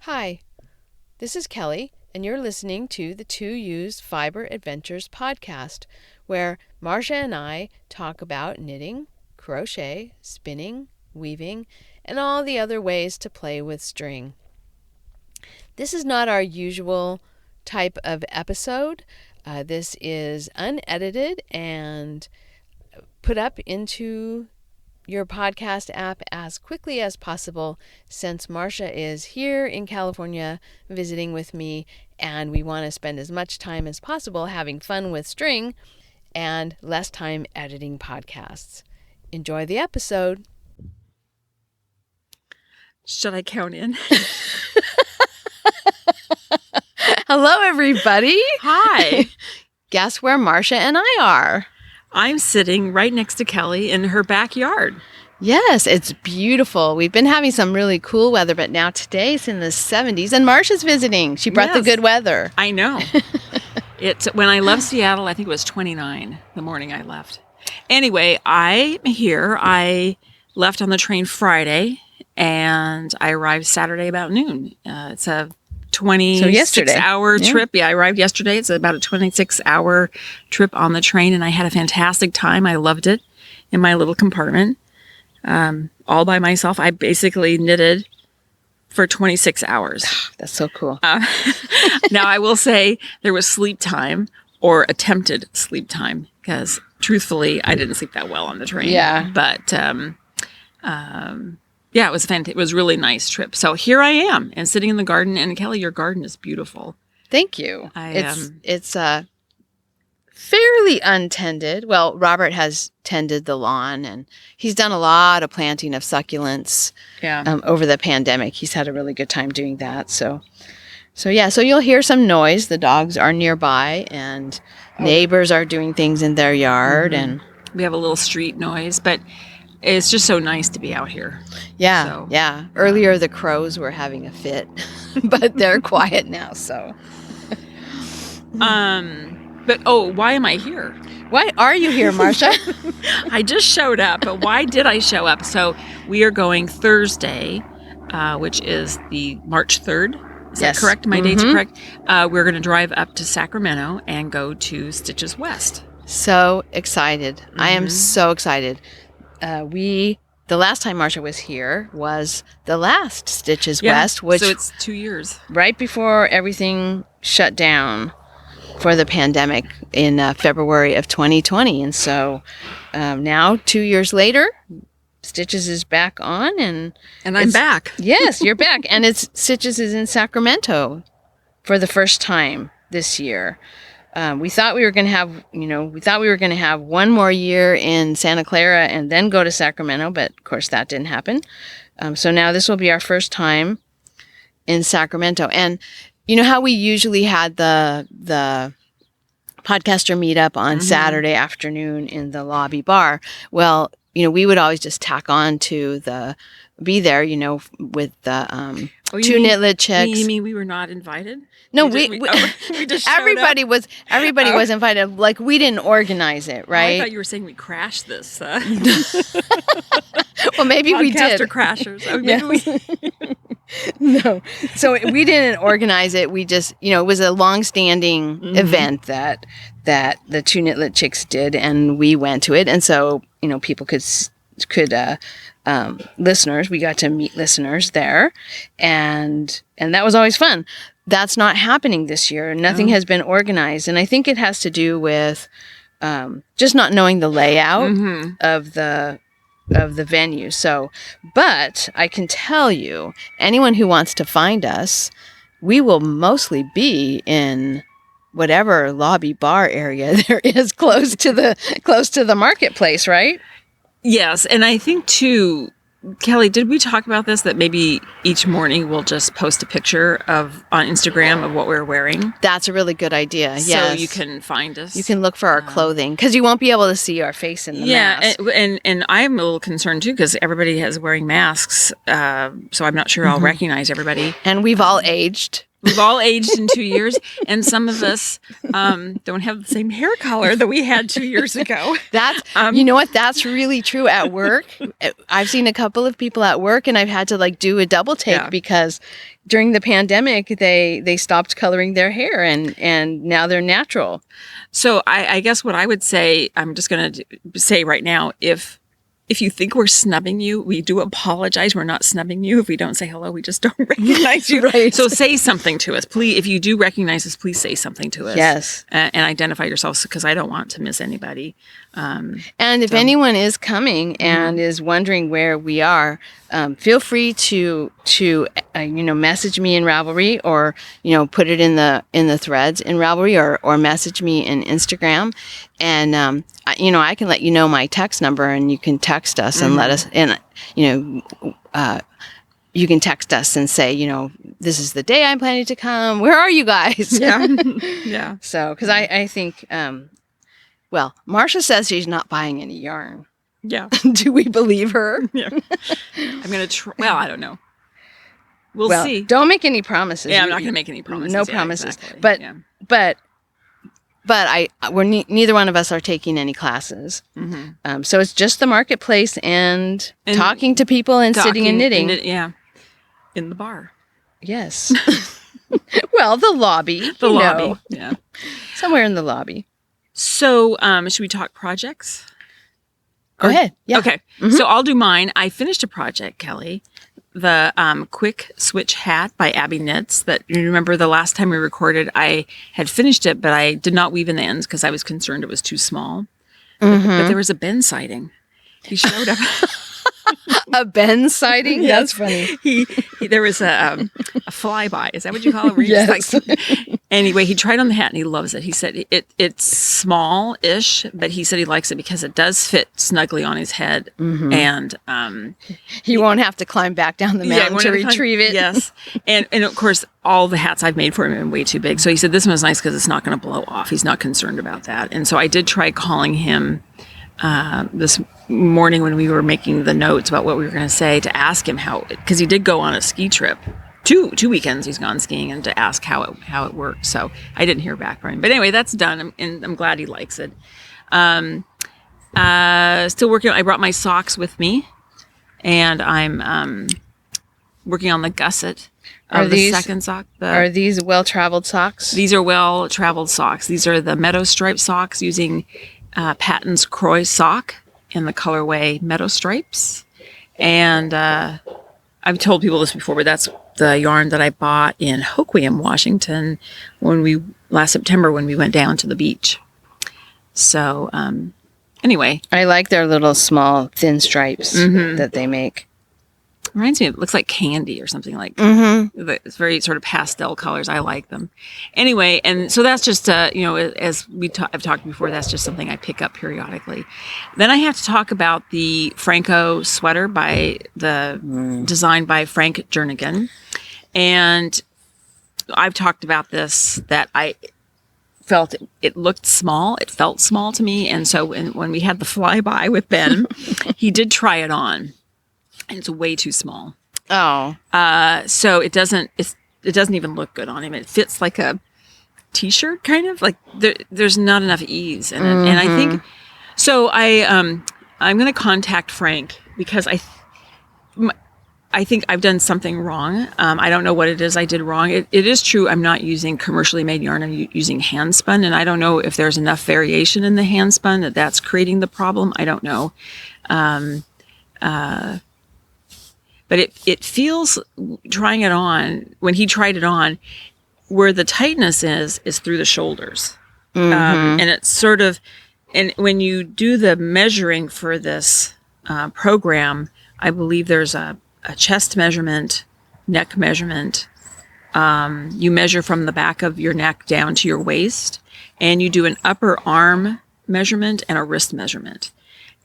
Hi, this is Kelly, and you're listening to the Two Used Fiber Adventures podcast, where Marsha and I talk about knitting, crochet, spinning, weaving, and all the other ways to play with string. This is not our usual type of episode. This is unedited and put up into your podcast app as quickly as possible, since Marsha is here in California visiting with me, and we want to spend as much time as possible having fun with string and less time editing podcasts. Enjoy the episode. Should I count in? Hello, everybody. Hi. Guess where Marsha and I are? I'm sitting right next to Kelly in her backyard. Yes, it's beautiful. We've been having some really cool weather, but now today it's in the 70s, and Marsha's visiting. She brought the good weather. I know. When I left Seattle, I think it was 29 the morning I left. Anyway, I'm here. I left on the train Friday, and I arrived Saturday about noon. It's a 26-hour trip. Yeah, I arrived yesterday. It's about a 26-hour trip on the train, and I had a fantastic time. I loved it in my little compartment, all by myself. I basically knitted for 26 hours. That's so cool. Now, I will say there was sleep time, or attempted sleep time, because truthfully, I didn't sleep that well on the train. Yeah. But yeah, it was fantastic. It was a really nice trip. So here I am, and sitting in the garden. And Kelly, your garden is beautiful. Thank you. It's fairly untended. Well, Robert has tended the lawn, and he's done a lot of planting of succulents. Yeah. Over the pandemic, he's had a really good time doing that. So you'll hear some noise. The dogs are nearby, and neighbors are doing things in their yard, and we have a little street noise, but it's just so nice to be out here. Yeah, so, yeah. Earlier, the crows were having a fit, but they're quiet now, so. But, why am I here? Why are you here, Marsha? I just showed up, but why did I show up? So we are going Thursday, which is the March 3rd. Is that correct? My dates are correct. We're going to drive up to Sacramento and go to Stitches West. So excited. I am so excited. The last time Marsha was here was the last Stitches West, which so it's 2 years. Right before everything shut down for the pandemic in February of 2020. And so now, 2 years later, Stitches is back on, and I'm back. Yes, you're back. And Stitches is in Sacramento for the first time this year. We thought we were going to have one more year in Santa Clara and then go to Sacramento, but of course that didn't happen. So now this will be our first time in Sacramento. And you know how we usually had the podcaster meetup on Saturday afternoon in the lobby bar? Well, we would always just tack on to be there, with the two knitlet chicks. You mean we were not invited? No, we just everybody was invited. Like, we didn't organize it, right? I thought you were saying we crashed this. Well, maybe we did. Podcaster crashers. No. So we didn't organize it. We just, it was a long-standing event that the two knitlet chicks did, and we went to it. And so, people could listeners, we got to meet listeners there, and that was always fun. That's not happening this year. Nothing has been organized, and I think it has to do with just not knowing the layout of the venue. So, but I can tell you, anyone who wants to find us, we will mostly be in whatever lobby bar area there is close to the marketplace, right? Yes, and I think too, Kelly, did we talk about this, that maybe each morning we'll just post a picture on Instagram of what we're wearing? That's a really good idea. Yes. So you can find us. You can look for our clothing, because you won't be able to see our face in the mask. And I'm a little concerned too, because everybody is wearing masks, so I'm not sure I'll recognize everybody. And we've all aged We've all aged in 2 years, and some of us don't have the same hair color that we had 2 years ago. That's you know what? That's really true at work. I've seen a couple of people at work, and I've had to like do a double take because during the pandemic they stopped coloring their hair, and now they're natural. So I guess what I would say, I'm just going to say right now, if you think we're snubbing you, we do apologize. We're not snubbing you. If we don't say hello, we just don't recognize you. Right. So say something to us. Please, if you do recognize us, please say something to us. Yes. And identify yourselves, because I don't want to miss anybody. And if anyone is coming and is wondering where we are, feel free to message me in Ravelry, or put it in the threads in Ravelry, or message me in Instagram, and I can let you know my text number, and you can text us and let us, and you can text us and say, this is the day I'm planning to come. Where are you guys? Yeah. Yeah. So, because I think, well, Marsha says she's not buying any yarn. Yeah. Do we believe her? Yeah. I'm going to try. Well, I don't know. We'll see. Don't make any promises. Yeah, I'm not going to make any promises. No promises. Exactly. But neither one of us are taking any classes. Mm-hmm. So it's just the marketplace and talking to people and sitting and knitting. Yeah. In the bar. Yes. Well, the lobby. The lobby. Yeah. Somewhere in the lobby. So, should we talk projects? Go ahead. Yeah. Okay. Mm-hmm. So I'll do mine. I finished a project, Kelly. The Quick Switch Hat by AbbyeKnits. That, you remember the last time we recorded, I had finished it, but I did not weave in the ends because I was concerned it was too small. Mm-hmm. But there was a Ben sighting. He showed up. A Ben sighting? Yes. That's funny. He there was a flyby. Is that what you call it? Where Yes. Anyway, he tried on the hat and he loves it. He said it's small-ish, but he said he likes it because it does fit snugly on his head. Mm-hmm. And he won't have to climb back down the mountain to retrieve it. Yes. And of course, all the hats I've made for him are way too big. So he said this one was nice because it's not going to blow off. He's not concerned about that. And so I did try calling him this morning when we were making the notes about what we were going to say, to ask him how, because he did go on a ski trip. Two weekends he's gone skiing, and to ask how it worked. So I didn't hear back from him. But anyway, that's done, and I'm glad he likes it. Still working. I brought my socks with me, and I'm working on the gusset of the second sock. Are these well-traveled socks? These are well-traveled socks. These are the Meadow Stripe Socks using Patons Kroy Sock in the colorway Meadow Stripes. And I've told people this before, but that's the yarn that I bought in Hoquiam, Washington, last September when we went down to the beach. So anyway. I like their little small thin stripes that they make. Reminds me, it looks like candy or something like It's very sort of pastel colors. I like them. Anyway, and so that's just, as I've talked before, that's just something I pick up periodically. Then I have to talk about the Franco sweater designed by Frank Jernigan. And I've talked about this, that I felt it looked small. It felt small to me. And so when we had the flyby with Ben, he did try it on. And it's way too small. Oh. So it doesn't even look good on him. It fits like a t-shirt, kind of. Like there's not enough ease in it. And I think, so I'm going to contact Frank because I think I've done something wrong. I don't know what it is I did wrong. It is true I'm not using commercially made yarn. I'm using hand spun. And I don't know if there's enough variation in the hand spun that's creating the problem. I don't know. But it feels, trying it on, when he tried it on, where the tightness is through the shoulders. And it's sort of, and when you do the measuring for this program, I believe there's a chest measurement, neck measurement. You measure from the back of your neck down to your waist, and you do an upper arm measurement and a wrist measurement.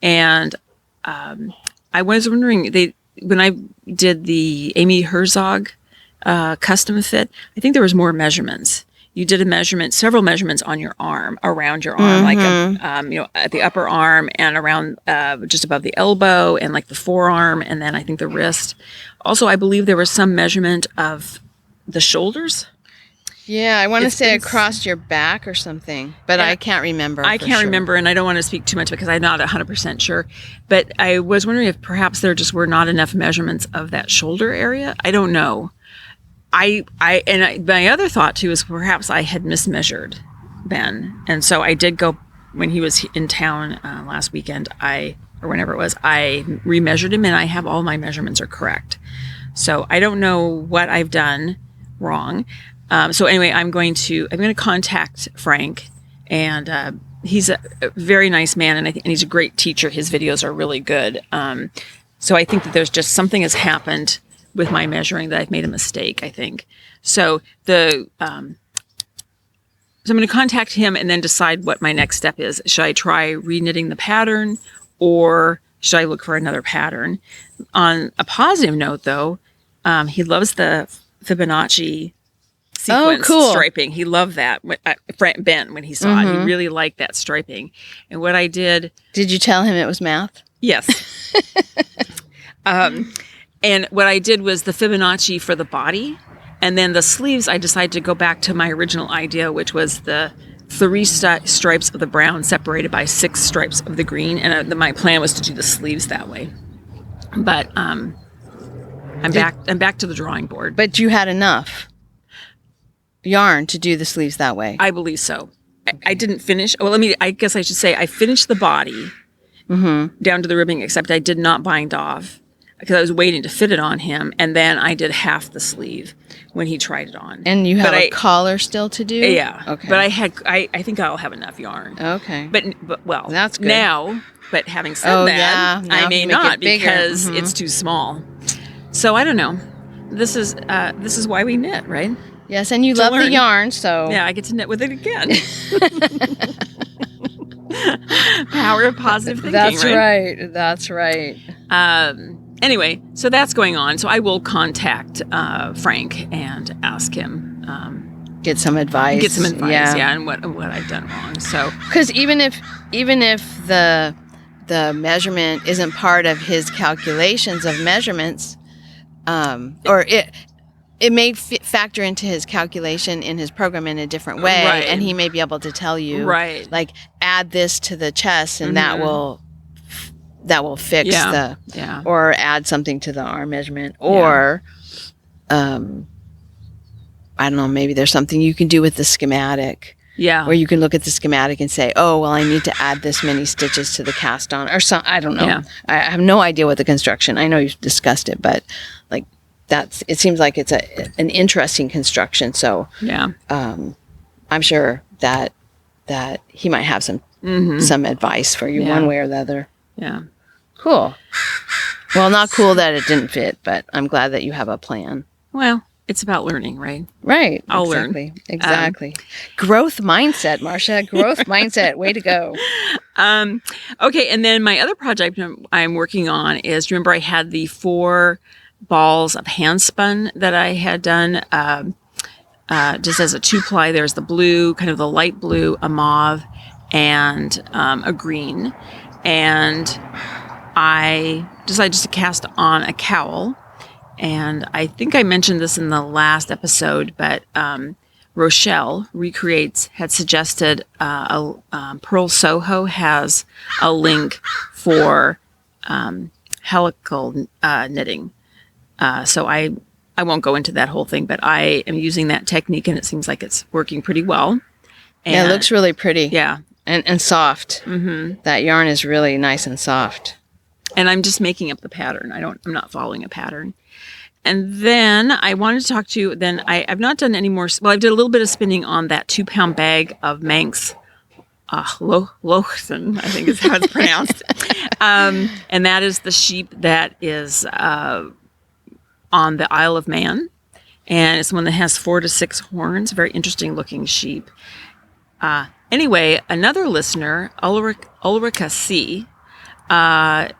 And I was wondering, when I did the Amy Herzog custom fit, I think there was more measurements. You did several measurements on your arm, around your arm, like at the upper arm and around just above the elbow, and like the forearm, and then I think the wrist. Also, I believe there was some measurement of the shoulders. Yeah, I want to It's say been across your back or something, but I can't remember. I can't remember, and I don't want to speak too much because I'm not 100% sure. But I was wondering if perhaps there just were not enough measurements of that shoulder area. I don't know. My other thought too is perhaps I had mismeasured Ben, and so I did go when he was in town last weekend. Or whenever it was, I remeasured him, and I have all my measurements are correct. So I don't know what I've done wrong. So anyway, I'm going to contact Frank, and he's a very nice man, and he's a great teacher. His videos are really good. So I think that there's just something has happened with my measuring that I've made a mistake, I think. So so I'm going to contact him and then decide what my next step is. Should I try reknitting the pattern, or should I look for another pattern? On a positive note, though, he loves the Fibonacci sequence striping. He loved that. Ben, when he saw it, he really liked that striping. And what I did... Did you tell him it was math? Yes. And what I did was the Fibonacci for the body, and then the sleeves, I decided to go back to my original idea, which was the 3 stripes of the brown separated by 6 stripes of the green, and my plan was to do the sleeves that way. But I'm back to the drawing board. But you had enough yarn to do the sleeves that way? I believe so. Okay. I didn't finish. Well, I guess I should say I finished the body down to the ribbing, except I did not bind off because I was waiting to fit it on him, and then I did half the sleeve when he tried it on. And you have a collar still to do? Yeah. Okay. But I think I'll have enough yarn. Okay. But well, that's good. Now, but having said that, I may not because it's too small. So I don't know. This is why we knit, right? Yes, and you love the yarn, so yeah, I get to knit with it again. Power of positive thinking. That's right. Anyway, so that's going on. So I will contact Frank and ask him. Get some advice. Yeah, and what I've done wrong. So because even if the measurement isn't part of his calculations of measurements, or it may factor into his calculation in his program in a different way, right. And he may be able to tell you, right, like add this to the chest, and that will fix or add something to the arm measurement, or I don't know, maybe there's something you can do with the schematic. Yeah. Where you can look at the schematic and say, oh, well, I need to add this many stitches to the cast on, or some, I don't know. Yeah. I have no idea what the construction, I know you've discussed it, but like it seems like it's an interesting construction. So yeah, I'm sure that he might have some advice for you one way or the other. Yeah. Cool. Well, not cool that it didn't fit, but I'm glad that you have a plan. Well, it's about learning, right? Right. I'll learn. Exactly. Growth mindset, Marsha. Growth mindset. Way to go. Okay. And then my other project I'm working on is, remember I had the 4 balls of hand spun that I had done just as a 2-ply. There's the blue, kind of the light blue, a mauve, and a green. And I decided just to cast on a cowl. And I think I mentioned this in the last episode, but Rochelle Recreates had suggested Pearl Soho has a link for helical knitting. So I won't go into that whole thing, but I am using that technique, and it seems like it's working pretty well. And it looks really pretty. Yeah. And soft. Mm-hmm. That yarn is really nice and soft. And I'm just making up the pattern. I'm not following a pattern. And then I wanted to talk to you, then I've not done any more, well, I did a little bit of spinning on that 2-pound bag of Manx Lochsen, I think is how it's pronounced. And that is the sheep that is on the Isle of Man. And it's one that has 4 to 6 horns, very interesting looking sheep. Anyway, another listener, Ulrika C., I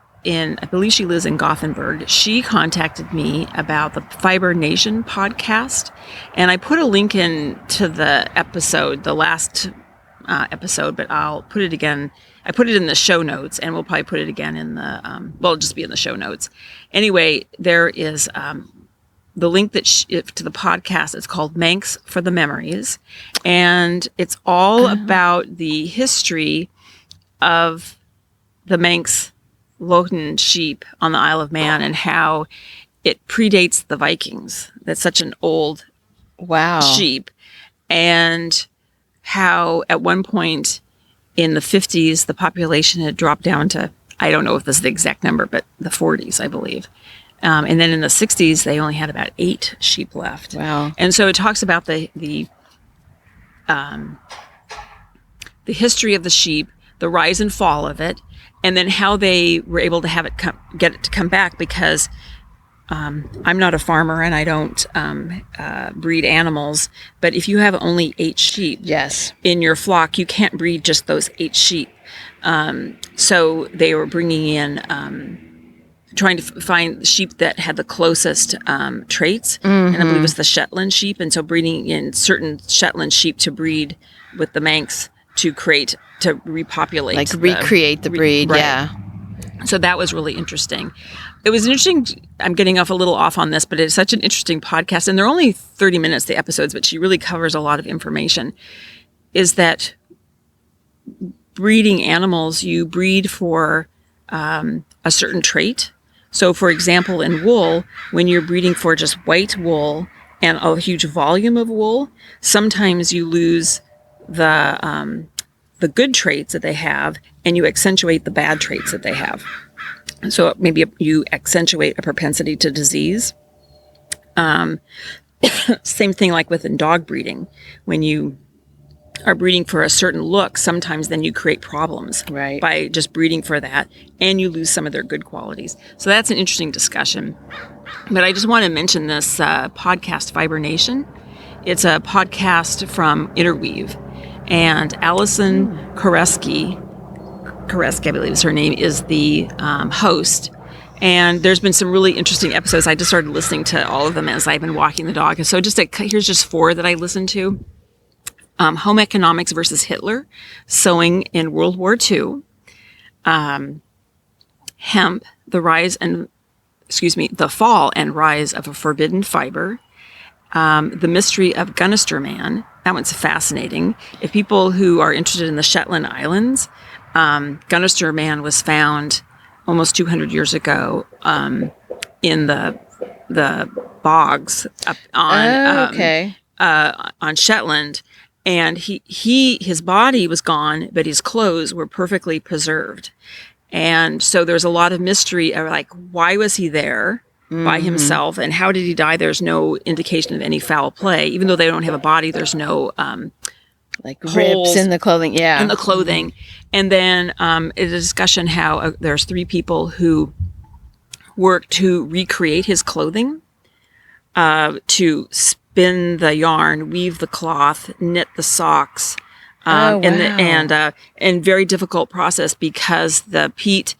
believe she lives in Gothenburg. She contacted me about the Fiber Nation podcast, and I put a link in to the episode, the last episode, but I'll put it again. I put it in the show notes, and we'll probably put it again in the, it'll just be in the show notes. Anyway, there is the link to the podcast. It's called Manx for the Memories, and it's all about the history of the Manx Lothian sheep on the Isle of Man and how it predates the Vikings. That's such an old sheep, and how at one point in the 50s the population had dropped down to, I don't know if this is the exact number, but the 40s, I believe. And then in the 60s, they only had about 8 sheep left. Wow. And so it talks about the history of the sheep, the rise and fall of it, and then how they were able to have it get it to come back, because I'm not a farmer and I don't breed animals, but if you have only 8 sheep in your flock, you can't breed just those 8 sheep. So they were bringing in, trying to find sheep that had the closest traits, and I believe it was the Shetland sheep, and so breeding in certain Shetland sheep to breed with the Manx to repopulate. Like recreate the breed, right. yeah. So that was really interesting. It was interesting. I'm getting a little off on this, but it's such an interesting podcast. And they're only 30 minutes, the episodes, but she really covers a lot of information. Is that breeding animals, you breed for a certain trait. So, for example, in wool, when you're breeding for just white wool and a huge volume of wool, sometimes you lose the good traits that they have, and you accentuate the bad traits that they have. So maybe you accentuate a propensity to disease. Same thing like within dog breeding. When you are breeding for a certain look, sometimes then you create problems by just breeding for that, and you lose some of their good qualities. So that's an interesting discussion. But I just want to mention this podcast, Fiber Nation. It's a podcast from Interweave, and Allison Koreski, I believe is her name, is the host. And there's been some really interesting episodes. I just started listening to all of them as I've been walking the dog. And so here's just 4 that I listened to. Home Economics versus Hitler, Sewing in World War II, Hemp, the Fall and Rise of a Forbidden Fiber, The Mystery of Gunnister Man. That one's fascinating. If people who are interested in the Shetland Islands, Gunnister Man was found almost 200 years ago in the bogs up on Shetland. And his body was gone, but his clothes were perfectly preserved. And so there's a lot of mystery of like, why was he there by himself, and how did he die? There's no indication of any foul play. Even though they don't have a body, there's no like ribs in the clothing. Yeah. In the clothing. And then a discussion how there's 3 people who worked to recreate his clothing, to spin the yarn, weave the cloth, knit the socks, and very difficult process because the peat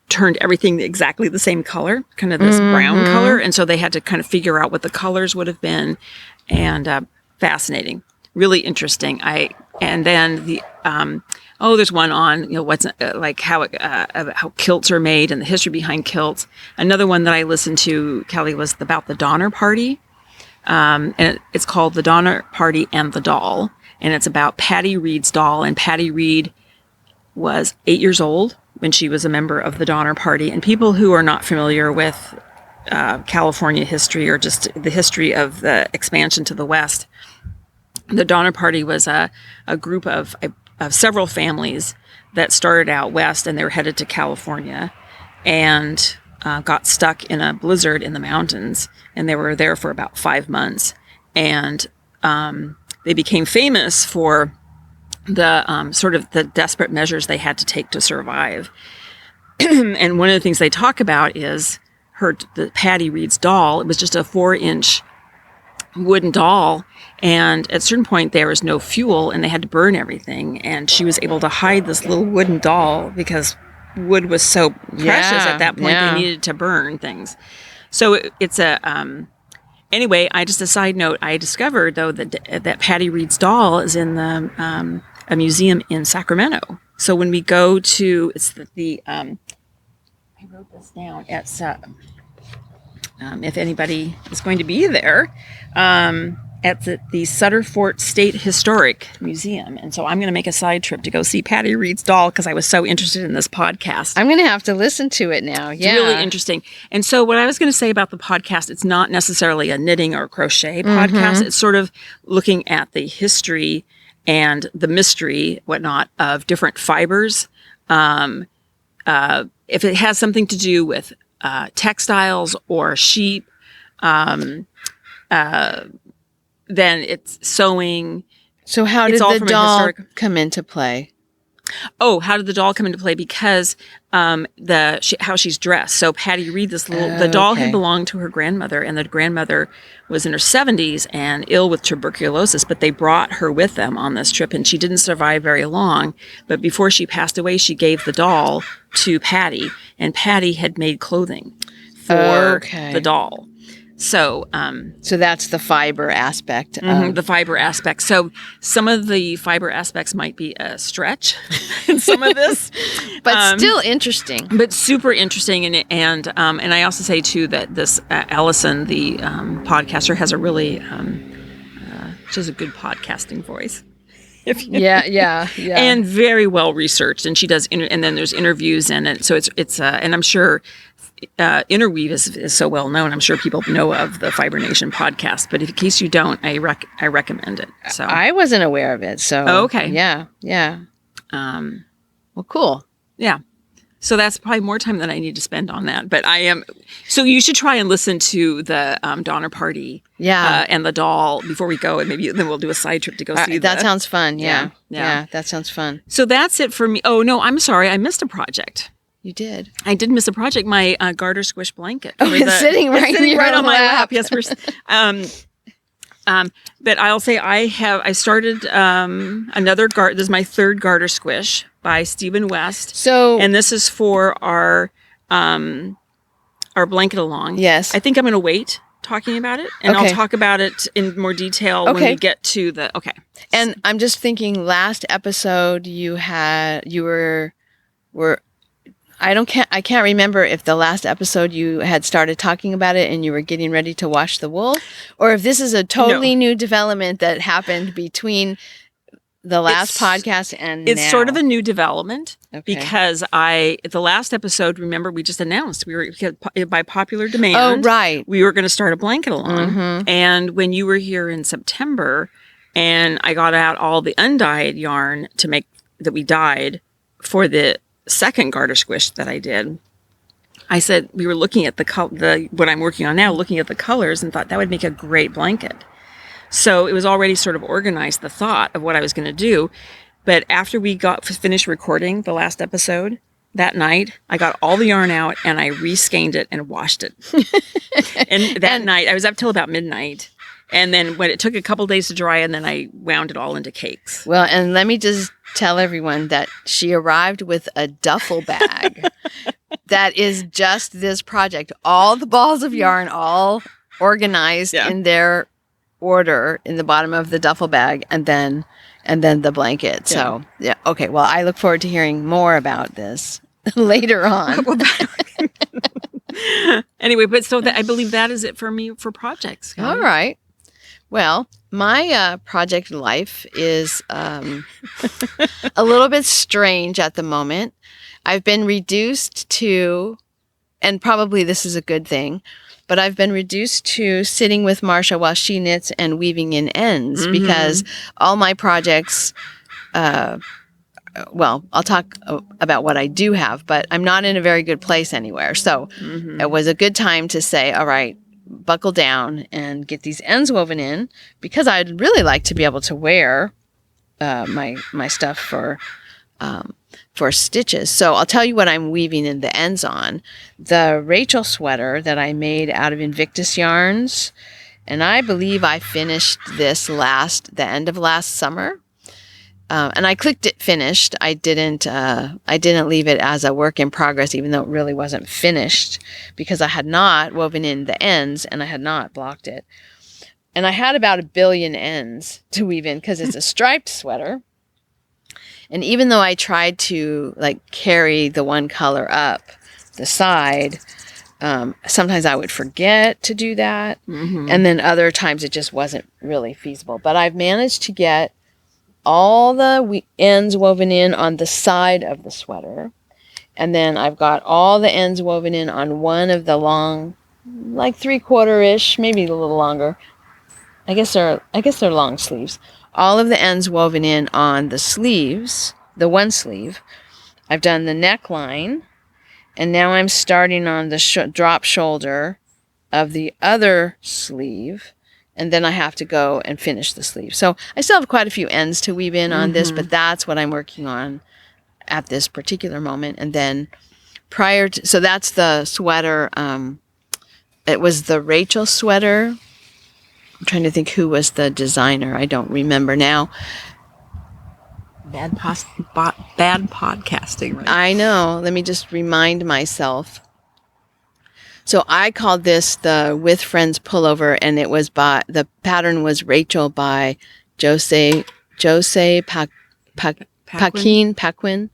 turned everything exactly the same color, kind of this brown color, and so they had to kind of figure out what the colors would have been, and fascinating, really interesting. And then there's one on what's like how kilts are made and the history behind kilts. Another one that I listened to, Kelly, was about the Donner Party. And it's called The Donner Party and the Doll. And it's about Patty Reed's doll. And Patty Reed was 8 years old when she was a member of the Donner Party. And people who are not familiar with California history, or just the history of the expansion to the West, the Donner Party was a group of several families that started out west, and they were headed to California, and got stuck in a blizzard in the mountains, and they were there for about 5 months, and they became famous for the sort of the desperate measures they had to take to survive. And one of the things they talk about is the Patty Reed's doll. It was just a 4-inch wooden doll, and at a certain point there was no fuel and they had to burn everything, and she was able to hide this little wooden doll because wood was so precious at that point. They needed to burn things. So it's anyway, just a side note, I discovered though that Patty Reed's doll is in the a museum in Sacramento. So when we go to, it's I wrote this down, it's if anybody is going to be there, at the Sutter Fort State Historic Museum. And so I'm going to make a side trip to go see Patty Reed's doll because I was so interested in this podcast. I'm going to have to listen to it now. Yeah. It's really interesting. And so what I was going to say about the podcast, it's not necessarily a knitting or crochet podcast. It's sort of looking at the history and the mystery, whatnot, of different fibers. If it has something to do with textiles or sheep, then it's sewing. So how did the doll come into play? Oh, how did the doll come into play? Because how she's dressed. So Patty Reed, the doll had belonged to her grandmother, and the grandmother was in her 70s and ill with tuberculosis, but they brought her with them on this trip, and she didn't survive very long. But before she passed away, she gave the doll to Patty, and Patty had made clothing for the doll. So that's the fiber aspect. The fiber aspect. So some of the fiber aspects might be a stretch in some of this, but still interesting. But super interesting, and I also say too that this Allison, the podcaster, has a really she has a good podcasting voice. Yeah. And very well researched, and she does. And then there's interviews in it, so it's and I'm sure. Interweave is so well known. I'm sure people know of the Fiber Nation podcast, but in case you don't, I recommend it. So I wasn't aware of it. So okay, yeah. Well, cool. Yeah. So that's probably more time than I need to spend on that. But I am. So you should try and listen to the Donner Party. Yeah. And the doll before we go, and maybe then we'll do a side trip to go see that. Sounds fun. Yeah, that sounds fun. So that's it for me. Oh no, I'm sorry, I missed a project. You did. I did miss a project. My Garter Squish Blanket. It's sitting right on my lap. Yes, but I'll say I started another Garter. This is my third Garter Squish by Stephen West. And this is for our blanket along. Yes. I think I'm going to wait talking about it, and I'll talk about it in more detail when we get to the And I'm just thinking, last episode you were. I can't remember if the last episode you had started talking about it and you were getting ready to wash the wool, or if this is a totally new development that happened between the last podcast and it's now. Sort of a new development because the last episode, remember, we just announced we were by popular demand. Oh, right. We were going to start a blanket along, and when you were here in September, and I got out all the undyed yarn to make that we dyed for the second Garter Squish that I did, I said we were looking at what I'm working on now, looking at the colors, and thought that would make a great blanket. So it was already sort of organized, the thought of what I was going to do. But after we finished recording the last episode, that night I got all the yarn out and I re-skeined it and washed it. and that night I was up till about midnight. And then when it took a couple days to dry, and then I wound it all into cakes. Well, and let me just tell everyone that she arrived with a duffel bag that is just this project. All the balls of yarn, all organized in their order in the bottom of the duffel bag, and then the blanket. So, okay. Well, I look forward to hearing more about this later on. Anyway, but so I believe that is it for me for projects. All right. Well, my project life is a little bit strange at the moment. I've been reduced to, and probably this is a good thing, but I've been reduced to sitting with Marsha while she knits and weaving in ends because all my projects, I'll talk about what I do have, but I'm not in a very good place anywhere. So it was a good time to say, all right, buckle down and get these ends woven in, because I'd really like to be able to wear my stuff for stitches. So I'll tell you what I'm weaving in the ends on. The Rachel sweater that I made out of Invictus yarns, and I believe I finished this the end of last summer. And I clicked it finished. I didn't leave it as a work in progress, even though it really wasn't finished, because I had not woven in the ends and I had not blocked it. And I had about 1 billion ends to weave in because it's a striped sweater. And even though I tried to carry the one color up the side, Sometimes I would forget to do that. And then other times it just wasn't really feasible. But I've managed to get all the ends woven in on the side of the sweater. And then I've got all the ends woven in on one of the long, like 3/4-ish, maybe a little longer. I guess they're long sleeves. All of the ends woven in on the sleeves, the one sleeve. I've done the neckline, and now I'm starting on the drop shoulder of the other sleeve, and then I have to go and finish the sleeve. So I still have quite a few ends to weave in on this, but that's what I'm working on at this particular moment. And then so that's the sweater. It was the Rachel sweater. I'm trying to think who was the designer. I don't remember now. Bad podcasting, right? I know. Let me just remind myself. So I called this the With Friends pullover, and it was the pattern was Rachel by Jose Paquin.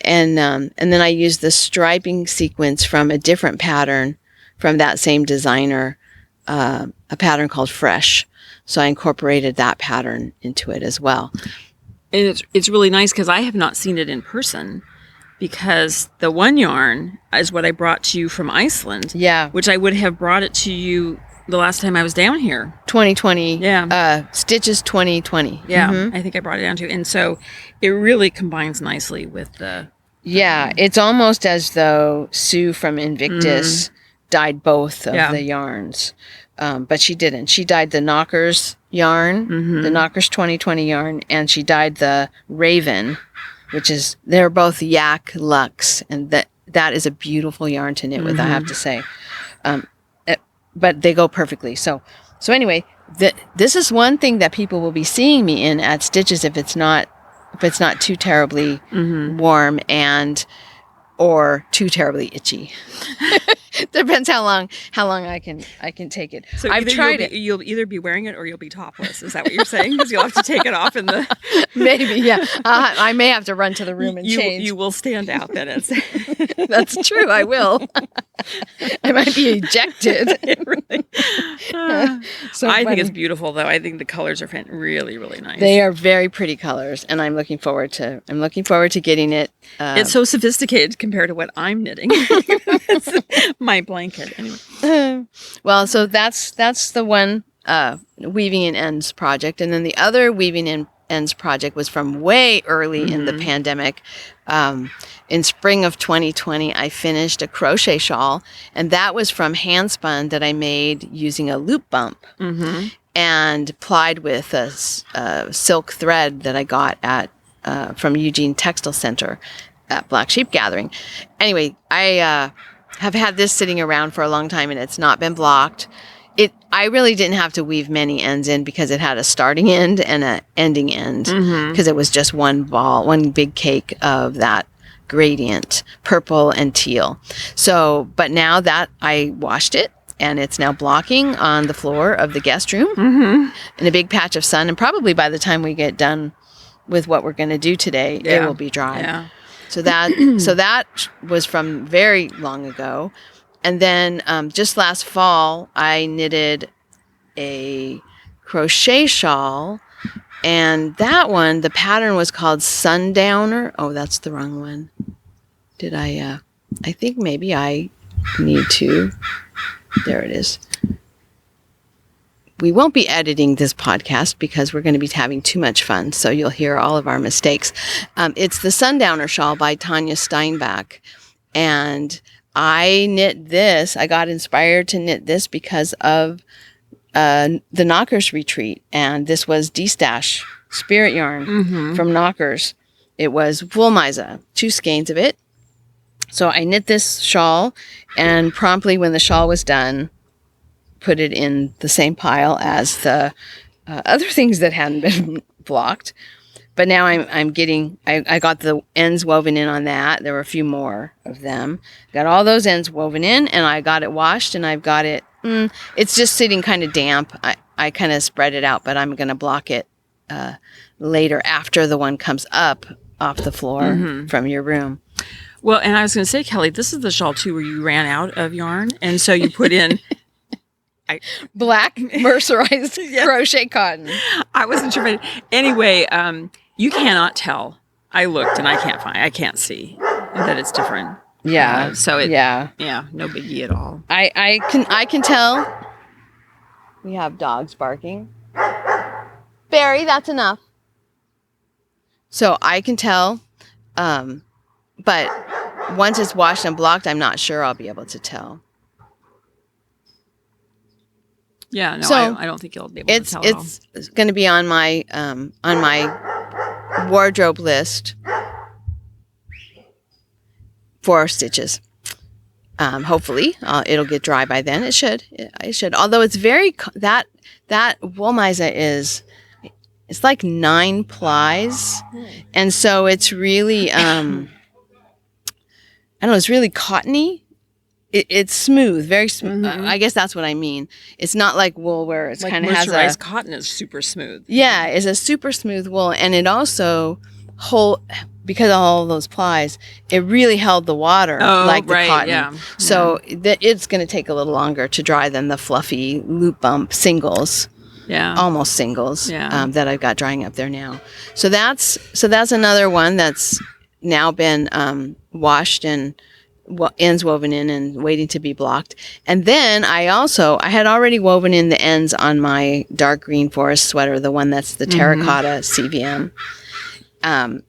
And then I used the striping sequence from a different pattern from that same designer, a pattern called Fresh. So I incorporated that pattern into it as well. And it's really nice because I have not seen it in person, because the one yarn is what I brought to you from Iceland. Yeah. Which I would have brought it to you the last time I was down here. 2020. Yeah. Stitches 2020. Yeah. I think I brought it down to you. And so it really combines nicely with the... Yeah. It's almost as though Sue from Invictus dyed both of the yarns. But she didn't. She dyed the Knockers yarn, the Knockers 2020 yarn, and she dyed the Raven, they're both Yak Luxe, and that is a beautiful yarn to knit with, I have to say. But they go perfectly. So anyway, this is one thing that people will be seeing me in at Stitches if it's not too terribly warm or too terribly itchy. Depends how long I can take it. So I've tried it. You'll either be wearing it or you'll be topless. Is that what you're saying? Because you'll have to take it off in the... Maybe, yeah. I may have to run to the room and change. You will stand out then. That's true. I will. I might be ejected. Really. I think it's beautiful, though. I think the colors are really, really nice. They are very pretty colors, and I'm looking forward to getting it. It's so sophisticated compared to what I'm knitting. My blanket, anyway. Well, so that's the one weaving in ends project, and then the other weaving in ends project was from way early in the pandemic. In spring of 2020, I finished a crochet shawl, and that was from handspun that I made using a loop bump and plied with a silk thread that I got from Eugene Textile Center at Black Sheep Gathering. Anyway, I have had this sitting around for a long time, and it's not been blocked. I really didn't have to weave many ends in because it had a starting end and an ending end, because it was just one big cake of that gradient, purple and teal. So, but now that I washed it, and it's now blocking on the floor of the guest room in a big patch of sun, and probably by the time we get done with what we're going to do today, it will be dry. Yeah. So that was from very long ago. And then just last fall, I knitted a crochet shawl, and that one, the pattern was called Sundowner. Oh, that's the wrong one. Did I think maybe I need to. There it is. We won't be editing this podcast because we're going to be having too much fun, so you'll hear all of our mistakes. It's the Sundowner Shawl by Tanya Steinbach, and I knit this. I got inspired to knit this because of the Knockers retreat, and this was D-Stash spirit yarn from Knockers. It was Wool-Miza, 2 skeins of it. So I knit this shawl, and promptly when the shawl was done, put it in the same pile as the other things that hadn't been blocked. But now I got the ends woven in on that. There were a few more of them. Got all those ends woven in, and I got it washed, and I've got it, it's just sitting kind of damp. I kind of spread it out, but I'm going to block it later after the one comes up off the floor from your room. Well, and I was going to say, Kelly, this is the shawl too where you ran out of yarn, and so you put in black mercerized crochet cotton. I wasn't sure, but anyway, you cannot tell. I looked and I can't see that it's different. Yeah. Yeah, no biggie at all. I can tell. We have dogs barking. Barry, that's enough. So I can tell, but once it's washed and blocked, I'm not sure I'll be able to tell. Yeah, no, so I don't think you'll be able to tell at all. It's going to be on my wardrobe list for stitches. Hopefully, it'll get dry by then. It should. Although it's very that wool Misa is. It's like 9 plies, and so it's really, I don't know, it's really cottony. It's smooth, very smooth. Mm-hmm. I guess that's what I mean. It's not like wool where it's like kind of has moisturized cotton is super smooth. Yeah, it's a super smooth wool, and it also because of all those plies, it really held the water like the cotton. Yeah. So it's going to take a little longer to dry than the fluffy loop bump singles. Yeah, almost singles that I've got drying up there now. So that's another one that's now been washed and ends woven in and waiting to be blocked. And then I had already woven in the ends on my dark green forest sweater, the one that's the terracotta CVM. And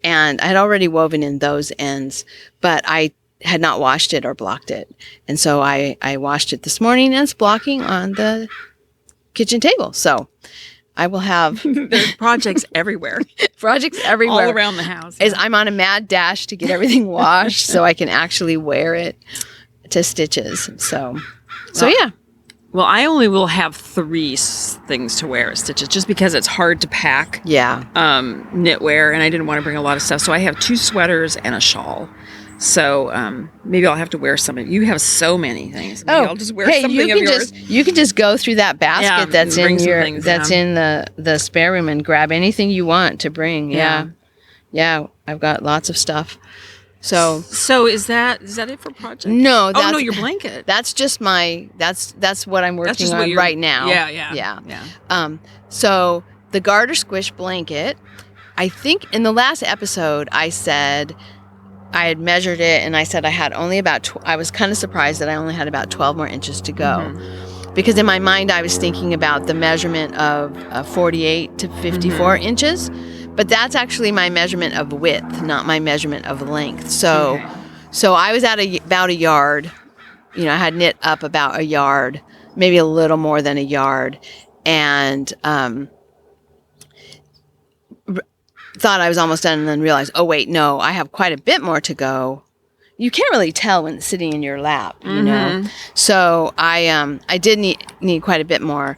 I had already woven in those ends, but I had not washed it or blocked it. And so I washed it this morning, and it's blocking on the kitchen table. So I will have there's projects everywhere. All around the house. I'm on a mad dash to get everything washed so I can actually wear it to stitches. So yeah. Well, I only will have 3 things to wear at stitches just because it's hard to pack. Yeah. Knitwear, and I didn't want to bring a lot of stuff. So I have 2 sweaters and a shawl. So maybe I'll have to wear something. You have so many things. Maybe I'll just wear something of yours. You can just go through that basket that's in the spare room and grab anything you want to bring. Yeah. I've got lots of stuff. So is that it for projects? No. No, your blanket. That's just that's what I'm working on right now. Yeah. So the Garter Squish Blanket, I think in the last episode I said I had measured it, and I said I had only I was kind of surprised that I only had about 12 more inches to go. Because in my mind, I was thinking about the measurement of 48 to 54 inches. But that's actually my measurement of width, not my measurement of length. So I was at about a yard. I had knit up about a yard, maybe a little more than a yard. And thought I was almost done, and then realized, oh wait, no, I have quite a bit more to go. You can't really tell when it's sitting in your lap, you know. So I did need quite a bit more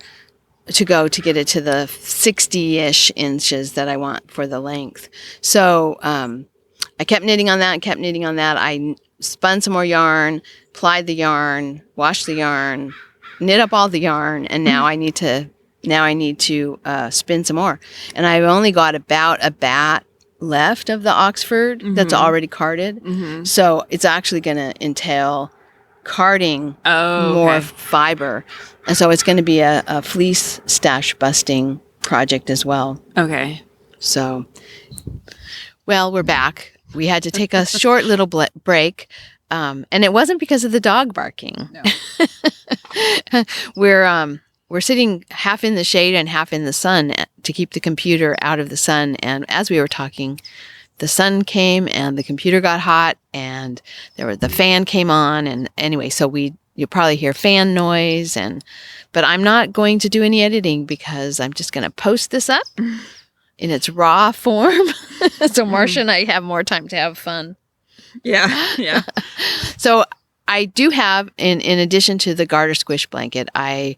to go to get it to the 60-ish inches that I want for the length. So I kept knitting on that and kept knitting on that. I spun some more yarn, plied the yarn, washed the yarn, knit up all the yarn, and now I need to spin some more. And I've only got about a bat left of the Oxford that's already carded. So it's actually going to entail carding more fiber. And so it's going to be a fleece stash busting project as well. Okay. So, well, we're back. We had to take a short little break. And it wasn't because of the dog barking. No. We're sitting half in the shade and half in the sun to keep the computer out of the sun. And as we were talking, the sun came and the computer got hot, and the fan came on. And anyway, so you'll probably hear fan noise. But I'm not going to do any editing because I'm just going to post this up in its raw form. So Marsha and I have more time to have fun. Yeah. So I do have, in addition to the Garter Squish Blanket, I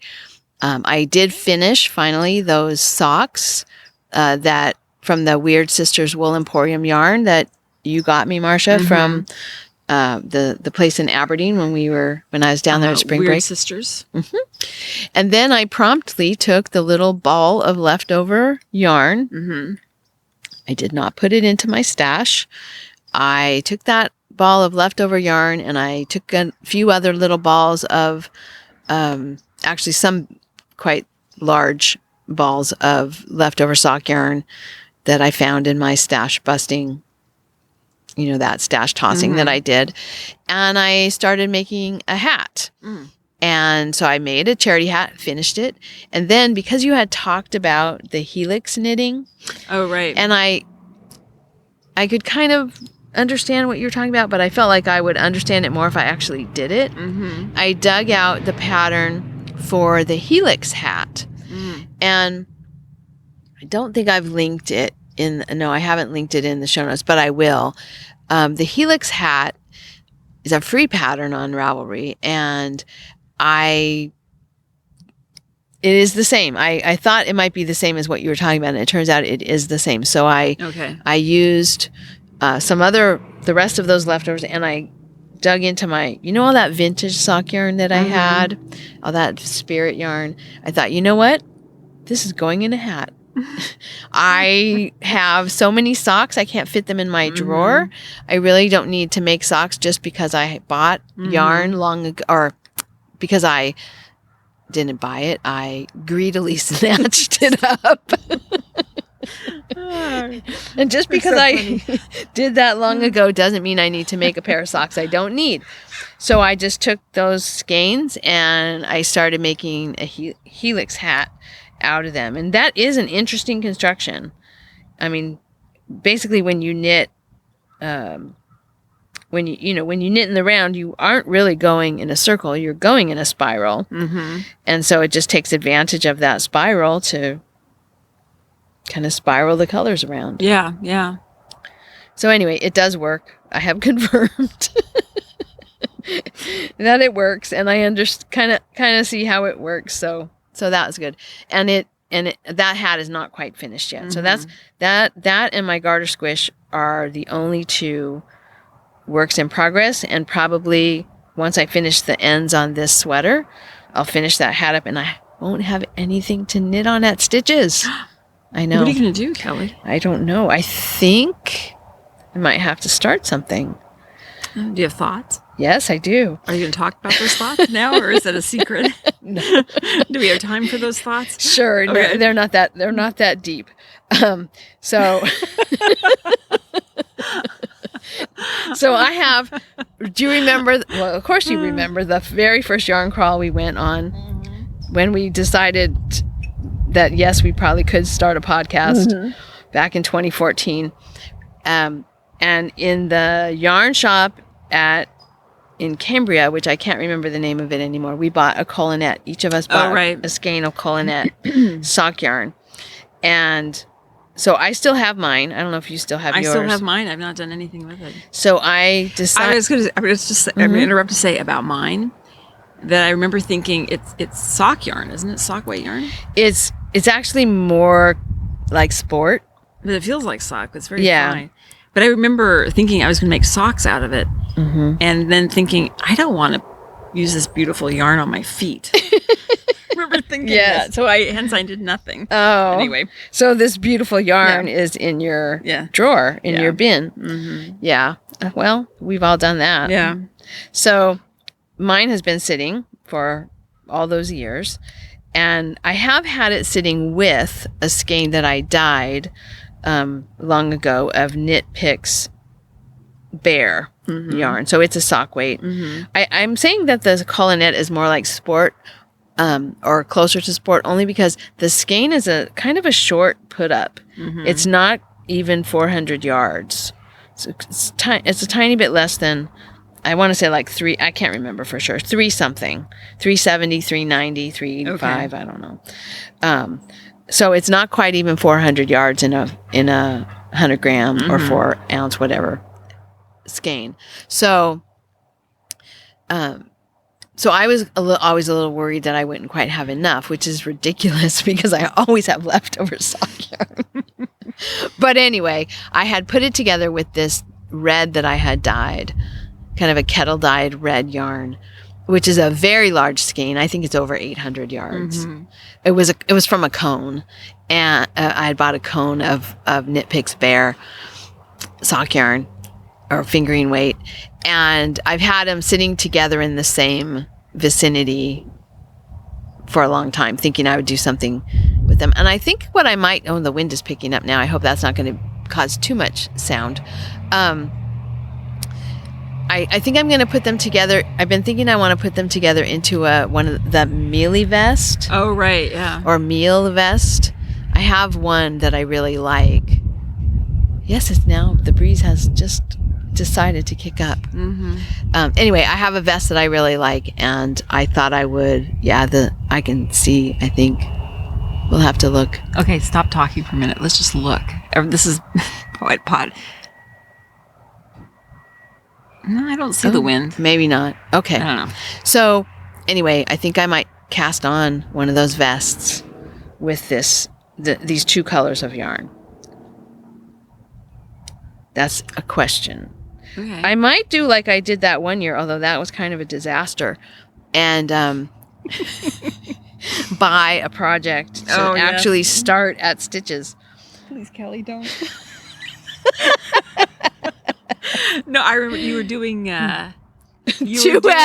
did finish finally those socks that from the Weird Sisters Wool Emporium yarn that you got me, Marsha, from the place in Aberdeen when I was down there at spring break. Weird Sisters. And then I promptly took the little ball of leftover yarn. I did not put it into my stash. I took that ball of leftover yarn, and I took a few other little balls of, actually some quite large balls of leftover sock yarn that I found in my stash busting, that stash tossing that I did. And I started making a hat. And so I made a charity hat, finished it. And then because you had talked about the helix knitting. Oh, right. And I could kind of understand what you're talking about, but I felt like I would understand it more if I actually did it. I dug out the pattern for the Helix hat. And I don't think I've linked it I haven't linked it in the show notes, but I will. The Helix hat is a free pattern on Ravelry, and it is the same. I thought it might be the same as what you were talking about, and it turns out it is the same. So I used the rest of those leftovers, and I dug into my, all that vintage sock yarn that I had, all that spirit yarn. I thought, you know what? This is going in a hat. I have so many socks, I can't fit them in my drawer. I really don't need to make socks just because I bought yarn long ago, or because I didn't buy it. I greedily snatched it up. And just because I did that long ago doesn't mean I need to make a pair of socks I don't need. So I just took those skeins and I started making a Helix hat out of them. And that is an interesting construction. I mean, basically when you knit, when you knit in the round, you aren't really going in a circle, you're going in a spiral. And so it just takes advantage of that spiral to kind of spiral the colors around. Yeah. So anyway, it does work. I have confirmed that it works, and I kind of see how it works. So that was good. And that hat is not quite finished yet. So that's that and my Garter Squish are the only two works in progress. And probably once I finish the ends on this sweater, I'll finish that hat up, and I won't have anything to knit on at stitches. I know. What are you going to do, Kelly? I don't know. I think I might have to start something. Do you have thoughts? Yes, I do. Are you going to talk about those thoughts now, or is it a secret? No. Do we have time for those thoughts? Sure. Okay. No, they're not that deep. So I have, do you remember, well, of course you remember the very first yarn crawl we went on when we decided that, yes, we probably could start a podcast back in 2014. And in the yarn shop in Cambria, which I can't remember the name of it anymore, we bought a Colinet. Each of us bought a skein of Colinet sock yarn. And so I still have mine. I don't know if you still have yours. I still have mine. I've not done anything with it. So I decided... I'm going to interrupt to say about mine that I remember thinking it's sock yarn, isn't it? Sock weight yarn? It's actually more like sport. But it feels like sock. It's very fine. But I remember thinking I was going to make socks out of it. And then thinking, I don't want to use this beautiful yarn on my feet. I remember thinking that. So hence I did nothing. Oh. Anyway. So this beautiful yarn is in your drawer, in your bin. Yeah. Well, we've all done that. Yeah. So mine has been sitting for all those years. And I have had it sitting with a skein that I dyed long ago of Knit Picks Bear yarn. So it's a sock weight. I'm saying that the Colinet is more like sport or closer to sport only because the skein is a kind of a short put up. It's not even 400 yards. It's a tiny bit less than, I want to say like three, I can't remember for sure, 3 something, 370, 390, 385, I don't know. So it's not quite even 400 yards in a 100 gram or 4 ounce, whatever skein. So I was always a little worried that I wouldn't quite have enough, which is ridiculous because I always have leftover sock yarn. But anyway, I had put it together with this red that I had dyed, kind of a kettle dyed red yarn, which is a very large skein. I think it's over 800 yards. It was from a cone, and I had bought a cone of Knit Picks Bear sock yarn or fingering weight. And I've had them sitting together in the same vicinity for a long time, thinking I would do something with them. And I think what I might, the wind is picking up now. I hope that's not going to cause too much sound. I think I'm going to put them together. I've been thinking I want to put them together into one of the mealy vest. Oh, right, yeah. Or meal vest. I have one that I really like. Yes, it's now, the breeze has just decided to kick up. Mm-hmm. Anyway, I have a vest that I really like, and I thought I would, I can see, I think we'll have to look. Okay, stop talking for a minute. Let's just look. This is Poet Pod. No, I don't see the wind. Maybe not. Okay. I don't know. So, anyway, I think I might cast on one of those vests with these 2 colors of yarn. That's a question. Okay. I might do like I did that one year, although that was kind of a disaster, and buy a project to actually start at stitches. Please, Kelly, don't. No, I remember you were doing... 2 at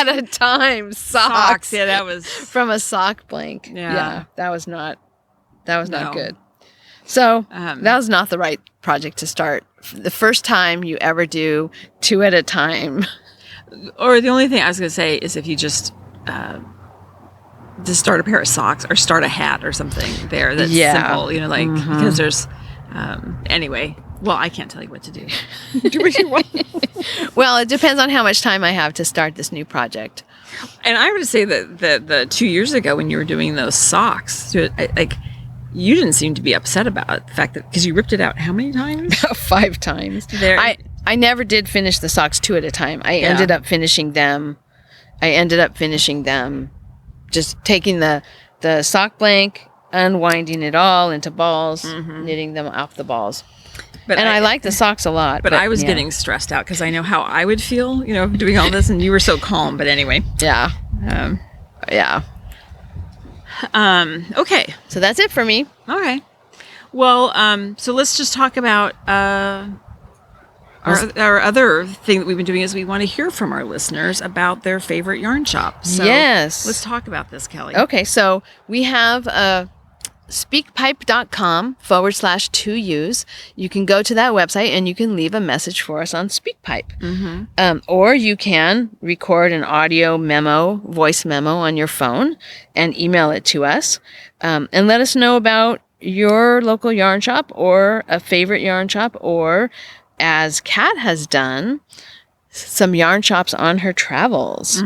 a time socks. Yeah, that was... From a sock blank. Yeah. That was not good. So that was not the right project to start. The first time you ever do 2 at a time. Or the only thing I was going to say is if you just start a pair of socks or start a hat or something there that's simple, because there's... anyway, well, I can't tell you what to do. Do what you want. Well, it depends on how much time I have to start this new project. And I would say that the 2 years ago when you were doing those socks, you didn't seem to be upset about the fact that, because you ripped it out how many times? 5 times. I never did finish the socks 2 at a time. I ended up finishing them just taking the sock blank, unwinding it all into balls, knitting them off the balls. And I like the socks a lot. But I was getting stressed out because I know how I would feel, doing all this, and you were so calm. But anyway. Yeah. Okay. So that's it for me. All right. Well, so let's just talk about our other thing that we've been doing is we want to hear from our listeners about their favorite yarn shop. So yes. Let's talk about this, Kelly. Okay. So we have speakpipe.com/2Us. You can go to that website and you can leave a message for us on SpeakPipe. Or you can record an audio memo, voice memo on your phone and email it to us. And let us know about your local yarn shop or a favorite yarn shop, or as Kat has done, some yarn shops on her travels.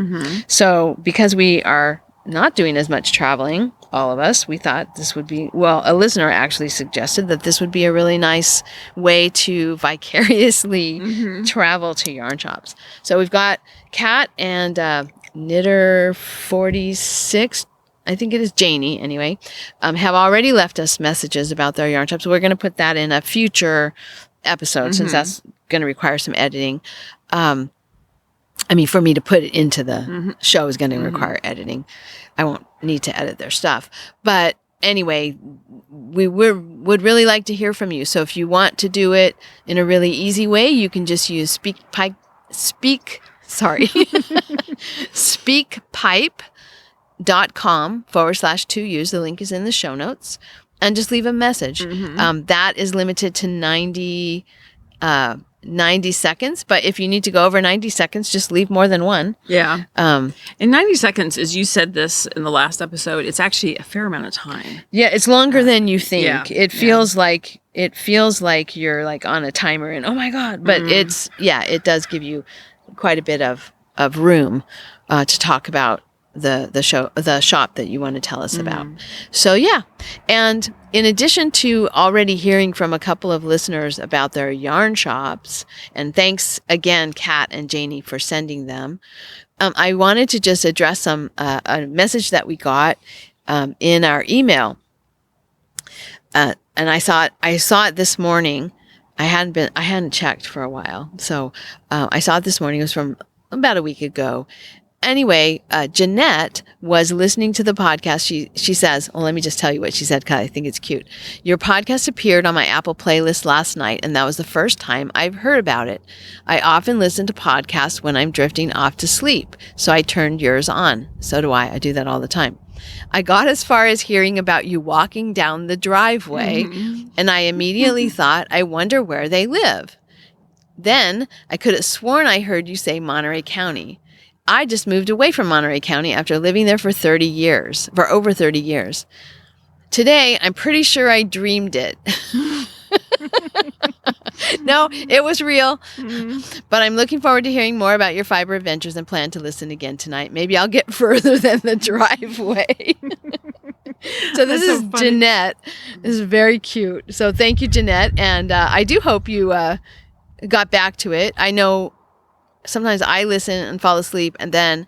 So because we are not doing as much traveling, all of us, we thought this would be, a listener actually suggested that this would be a really nice way to vicariously travel to yarn shops. So we've got Kat and Knitter 46, I think it is Janie anyway, have already left us messages about their yarn shops. We're going to put that in a future episode since that's going to require some editing. For me to put it into the show is going to require editing. I won't need to edit their stuff. But anyway, we would really like to hear from you. So if you want to do it in a really easy way, you can just use speakpipe.com/2Us. The link is in the show notes. And just leave a message. That is limited to 90 seconds, but if you need to go over 90 seconds, just leave more than one. Yeah. And 90 seconds, as you said this in the last episode, it's actually a fair amount of time. Yeah, it's longer than you think. Yeah. It feels like you're like on a timer and oh my God, but it does give you quite a bit of room to talk about the shop that you want to tell us about. So and in addition to already hearing from a couple of listeners about their yarn shops, and thanks again Kat and Janie for sending them, I wanted to just address a message that we got in our email, and I saw it this morning. I hadn't checked for a while, so I saw it this morning. It was from about a week ago. anyway, Jeanette was listening to the podcast. She says, well, let me just tell you what she said, because I think it's cute. Your podcast appeared on my Apple playlist last night, and that was the first time I've heard about it. I often listen to podcasts when I'm drifting off to sleep, so I turned yours on. So do I. I do that all the time. I got as far as hearing about you walking down the driveway, and I immediately thought, I wonder where they live. Then I could have sworn I heard you say Monterey County. I just moved away from Monterey County after living there for over 30 years. Today, I'm pretty sure I dreamed it. No, it was real. But I'm looking forward to hearing more about your fiber adventures and plan to listen again tonight. Maybe I'll get further than the driveway. So this is so Jeanette. This is very cute. So thank you, Jeanette. And I do hope you got back to it. I know sometimes I listen and fall asleep, and then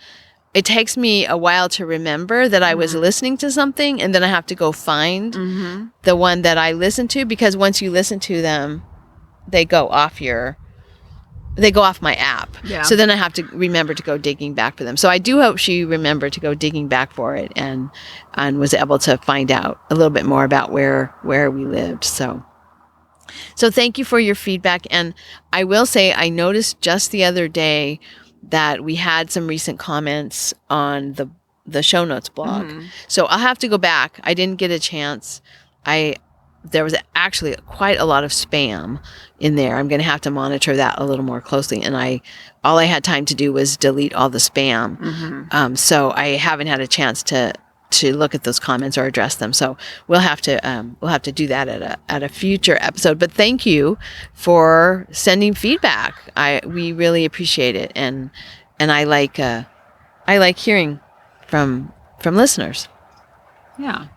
it takes me a while to remember that I was listening to something, and then I have to go find the one that I listened to, because once you listen to them, they go off my app. Yeah. So then I have to remember to go digging back for them. So I do hope she remembered to go digging back for it and was able to find out a little bit more about where we lived. So thank you for your feedback. And I will say, I noticed just the other day that we had some recent comments on the show notes blog. So I'll have to go back. I didn't get a chance. There was actually quite a lot of spam in there. I'm going to have to monitor that a little more closely. And all I had time to do was delete all the spam. So I haven't had a chance to look at those comments or address them. So we'll have to do that at a future episode. But thank you for sending feedback. We really appreciate it, and I like hearing from listeners. Yeah.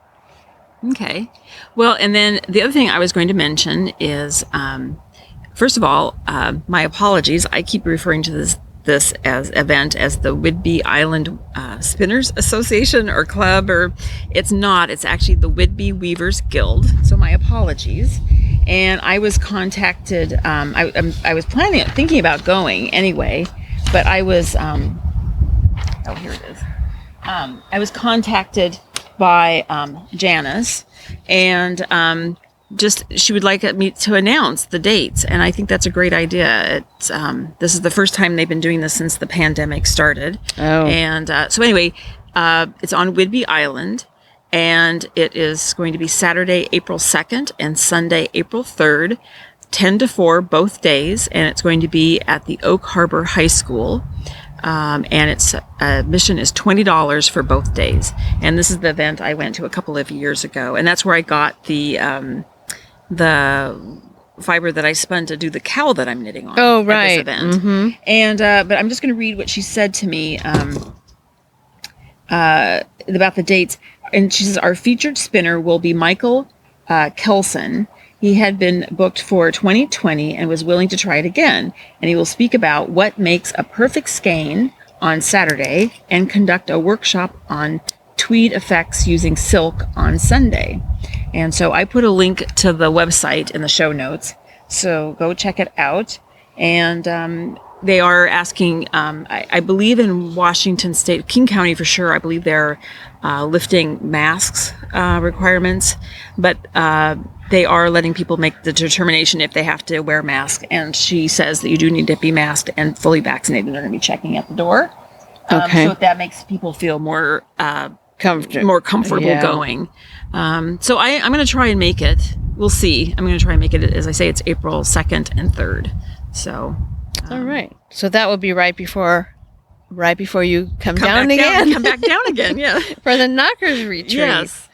Okay. Well, and then the other thing I was going to mention is, first of all, my apologies. I keep referring to this event as the Whidbey Island Spinners Association or Club, or it's not. It's actually the Whidbey Weavers Guild. So my apologies. And I was contacted. I was thinking about going anyway, but I was. Here it is. I was contacted by Janice, and she would like me to announce the dates, and I think that's a great idea. It's this is the first time they've been doing this since the pandemic started. Oh. And so anyway, it's on Whidbey Island, and it is going to be Saturday, April 2nd, and Sunday, April 3rd, 10 to 4 both days, and it's going to be at the Oak Harbor High School. And its admission is $20 for both days. And this is the event I went to a couple of years ago, and that's where I got the fiber that I spun to do the cowl that I'm knitting on. Oh, right. At this event. And but I'm just going to read what she said to me about the dates. And she says, our featured spinner will be Michael Carlsen. He had been booked for 2020 and was willing to try it again. And he will speak about what makes a perfect skein on Saturday and conduct a workshop on tweed effects using silk on Sunday. And so I put a link to the website in the show notes. So go check it out. And they are asking, I believe in Washington State, King County for sure, I believe they're lifting masks requirements. But they are letting people make the determination if they have to wear masks. And she says that you do need to be masked and fully vaccinated. They're going to be checking at the door. Okay. So if that makes people feel more comfortable going. So I'm going to try and make it. We'll see. I'm going to try and make it. As I say, it's April 2nd and 3rd. So. All right. So that will be right before you come down again. Come back down again. Yeah. For the Knockers retreat. Yes.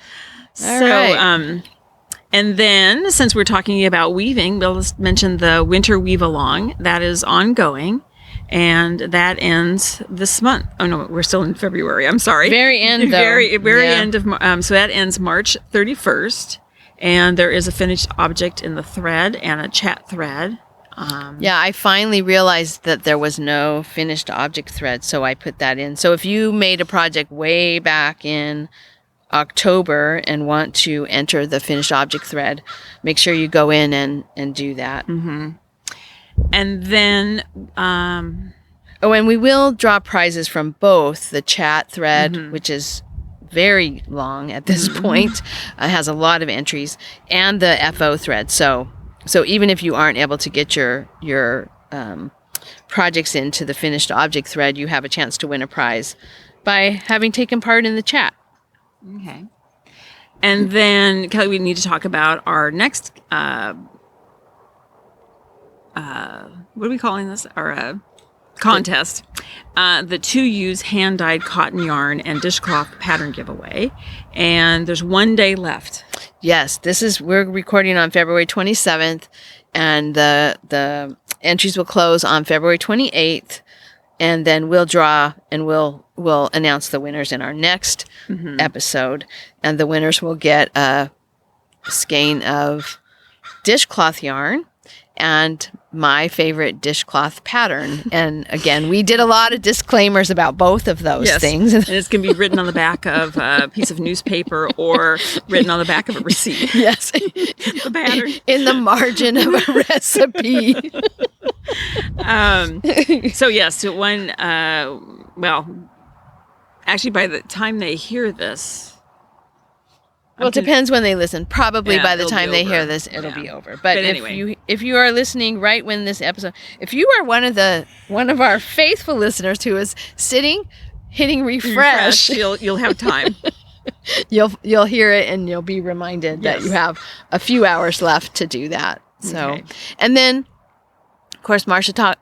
All right. And then, since we're talking about weaving, we'll just mention the Winter Weave Along. That is ongoing, and that ends this month. Oh, no, we're still in February. I'm sorry. Very end, though. Very end of, so that ends March 31st, and there is a finished object in the thread and a chat thread. I finally realized that there was no finished object thread, so I put that in. So if you made a project way back in October and want to enter the finished object thread, make sure you go in and do that. Mm-hmm. And then Oh, and we will draw prizes from both the chat thread, which is very long at this point, has a lot of entries, and the FO thread. So even if you aren't able to get your projects into the finished object thread, you have a chance to win a prize by having taken part in the chat. Okay. And then, Kelly, we need to talk about our next, what are we calling this? Our contest. The 2-use hand-dyed cotton yarn and dishcloth pattern giveaway. And there's 1 day left. Yes, we're recording on February 27th, and the entries will close on February 28th, and then we'll draw and we'll announce the winners in our next episode, and the winners will get a skein of dishcloth yarn and my favorite dishcloth pattern. And again, we did a lot of disclaimers about both of those things. And it's going to be written on the back of a piece of newspaper or written on the back of a receipt. Yes. The pattern. In the margin of a recipe. So when, actually by the time they hear this, well, it depends when they listen. Probably by the time they over. hear this, it'll be over. But anyway, if you are listening right when this episode, if you are one of our faithful listeners who is sitting, hitting refresh, you'll have time. you'll hear it, and you'll be reminded that you have a few hours left to do that. So, and then, of course, Marsha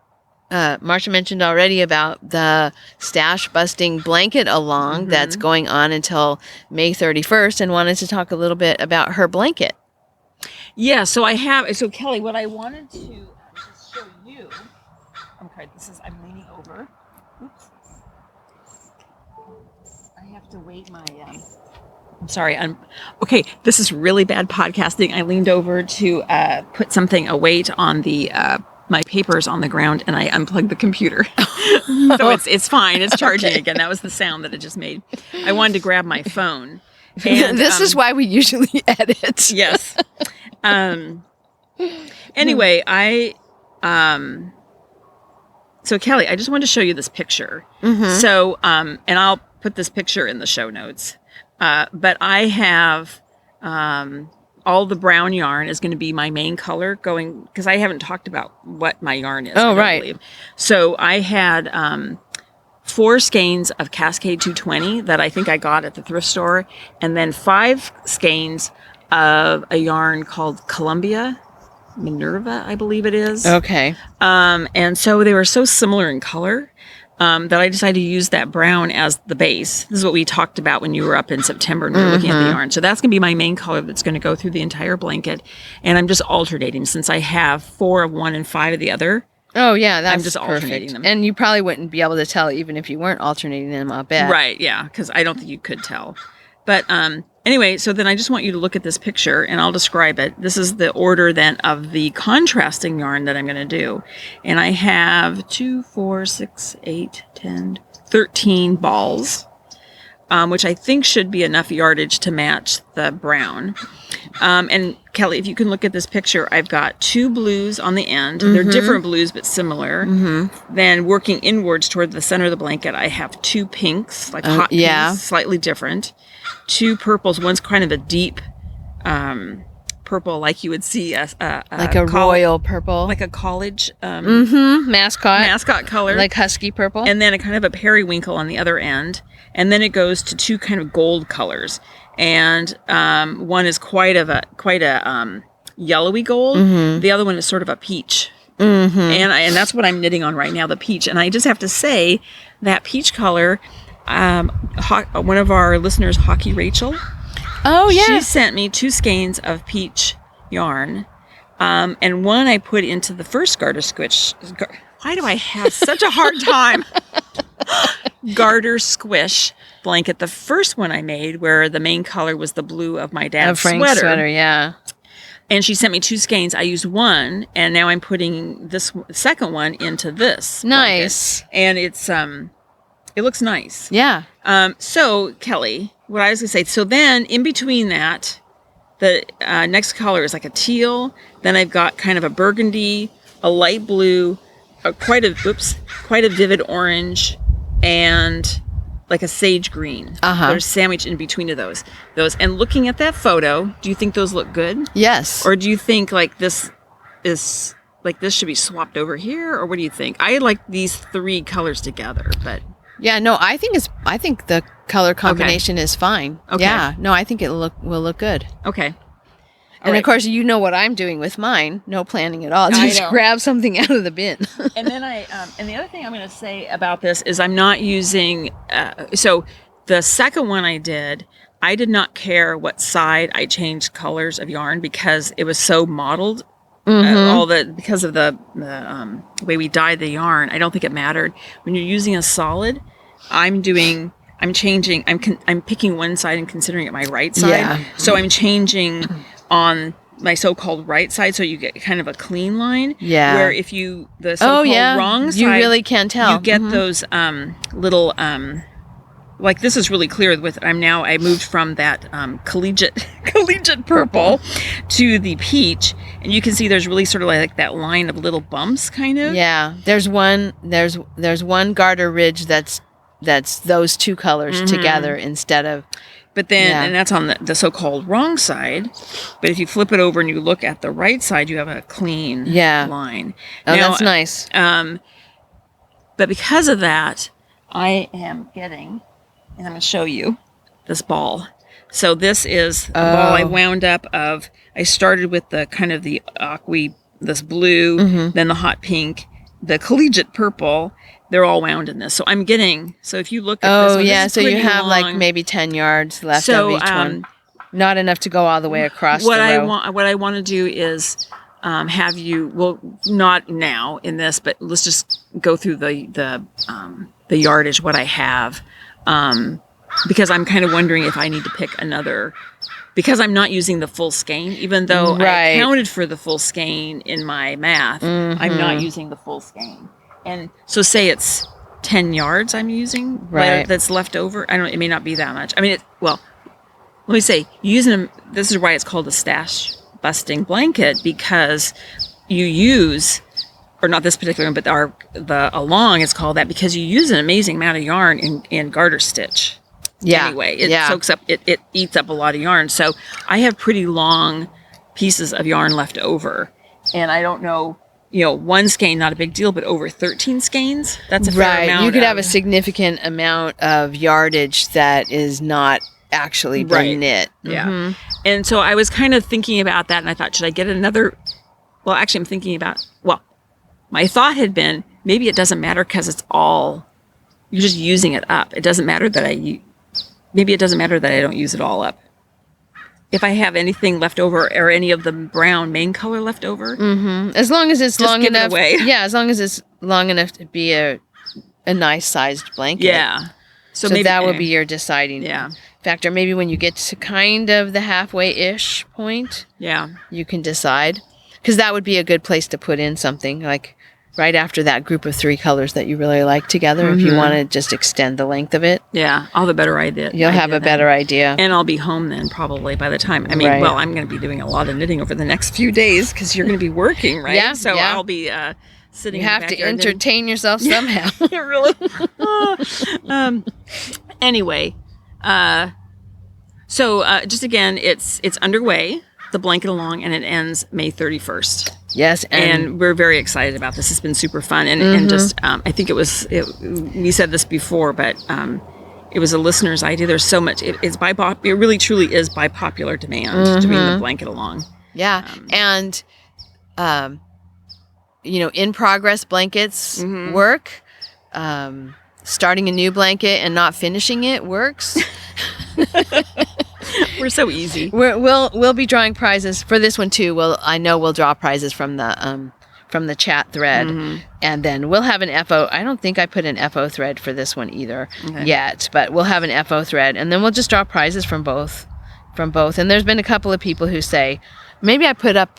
mentioned already about the stash busting blanket along that's going on until May 31st, and wanted to talk a little bit about her blanket. Yeah, so Kelly, what I wanted to just show you, okay, I'm leaning over. Oops. I have to wait my, I'm sorry, okay, this is really bad podcasting. I leaned over to put a weight on the, my papers on the ground, and I unplugged the computer. So it's fine. It's charging again. That was the sound that it just made. I wanted to grab my phone. And, this is why we usually edit. Yes. Anyway, so Kelly, I just wanted to show you this picture. So, and I'll put this picture in the show notes. But I have, all the brown yarn is going to be my main color because I haven't talked about what my yarn is. Oh, right. Believe. So I had 4 skeins of Cascade 220 that I think I got at the thrift store, and then 5 skeins of a yarn called Columbia Minerva, I believe it is. Okay. And so they were so similar in color that I decided to use that brown as the base. This is what we talked about when you were up in September and we were looking at the yarn. So that's going to be my main color that's going to go through the entire blanket. And I'm just alternating since I have 4 of one and 5 of the other. Oh, yeah, that's I'm just alternating them. And you probably wouldn't be able to tell even if you weren't alternating them, I'll bet. Right, yeah, because I don't think you could tell. But anyway, so then I just want you to look at this picture, and I'll describe it. This is the order then of the contrasting yarn that I'm going to do. And I have 2, 4, 6, 8, 10, 13 balls, which I think should be enough yardage to match the brown. And Kelly, if you can look at this picture, I've got 2 blues on the end. They're different blues, but similar. Then working inwards toward the center of the blanket, I have 2 pinks, like hot pinks, slightly different. 2 purples. One's kind of a deep purple, like you would see like a royal purple, like a college mascot color, like husky purple, and then a kind of a periwinkle on the other end, and then it goes to 2 kind of gold colors, and one is quite a yellowy gold. The other one is sort of a peach. And that's what I'm knitting on right now, the peach. And I just have to say that peach color. One of our listeners, Hockey Rachel. Oh, yeah. She sent me 2 skeins of peach yarn. And one I put into the first Garter Squish. Why do I have such a hard time? Garter Squish Blanket. The first one I made where the main color was the blue of my dad's sweater. Yeah. And she sent me 2 skeins. I used one, and now I'm putting this second one into this. Nice. Blanket. And it's... it looks nice. Yeah. So, Kelly, what I was going to say, so then in between that, the next color is like a teal. Then I've got kind of a burgundy, a light blue, quite a vivid orange and like a sage green. They're sandwiched in between of those. And looking at that photo, do you think those look good? Yes. Or do you think like this should be swapped over here, or what do you think? I like these 3 colors together, but yeah, no, I think the color combination is fine. Okay. Yeah, no, I think will look good. Okay. And of course, you know what I'm doing with mine. No planning at all. Just grab something out of the bin. And then and the other thing I'm going to say about this is I'm not using, so the second one I did not care what side I changed colors of yarn because it was so modeled. Because of the way we dyed the yarn, I don't think it mattered. When you're using a solid, I'm picking one side and considering it my right side. Yeah. So I'm changing on my so-called right side, so you get kind of a clean line. Yeah. Where if the so-called wrong side, you really can't tell. You get those little like this is really clear with I moved from that collegiate purple to the peach, and you can see there's really sort of like that line of little bumps kind of. Yeah. There's one garter ridge that's those 2 colors together instead of. But then, and that's on the so-called wrong side. But if you flip it over and you look at the right side, you have a clean line. Oh, now, that's nice. But because of that, I am getting, and I'm going to show you this ball. So this is a ball I wound up of. I started with the kind of the this blue, then the hot pink, the collegiate purple. They're all wound in this. So I'm getting, so if you look at this one, this is so you have long. like maybe 10 yards left of each one. Not enough to go all the way across the row. What I want to do is have you, well, not now in this, but let's just go through the yardage, what I have. Because I'm kind of wondering if I need to pick another, because I'm not using the full skein, even though I counted for the full skein in my math, I'm not using the full skein. And so say it's 10 yards I'm using, that's left over. It may not be that much. I mean, let me say, this is why it's called a stash busting blanket, because you use, or not this particular one, but the along is called that because you use an amazing amount of yarn in garter stitch. Yeah. Anyway, it soaks up, it eats up a lot of yarn. So I have pretty long pieces of yarn left over. And I don't know, one skein, not a big deal, but over 13 skeins, that's a fair amount. You could have a significant amount of yardage that is not actually been knit. Yeah. And so I was kind of thinking about that, and I thought, should I get another? Well, actually, I'm thinking about, my thought had been, maybe it doesn't matter because it's all, you're just using it up. It doesn't matter that maybe it doesn't matter that I don't use it all up. If I have anything left over or any of the brown main color left over. As long as it's long enough. It away. Yeah, as long as it's long enough to be a nice sized blanket. Yeah. So maybe that will be your deciding factor. Maybe when you get to kind of the halfway-ish point, you can decide. Because that would be a good place to put in something like right after that group of 3 colors that you really like together, if you want to just extend the length of it. Yeah, I'll have a better idea. You'll have a better idea. And I'll be home then probably by the time. I'm going to be doing a lot of knitting over the next few days because you're going to be working, right? Yeah. So I'll be sitting You have to entertain yourself somehow. Really? Anyway, so just again, it's underway, the blanket along, and it ends May 31st. Yes, and we're very excited about this. It's been super fun, and just I think we said this before, but it was a listener's idea. There's so much. It really truly is by popular demand doing the blanket along. Yeah, and in progress blankets work. Starting a new blanket and not finishing it works. We're so easy. We'll be drawing prizes for this one too. I know we'll draw prizes from the chat thread, and then we'll have an FO. I don't think I put an FO thread for this one either yet, but we'll have an FO thread, and then we'll just draw prizes from both. And there's been a couple of people who say, maybe I put up.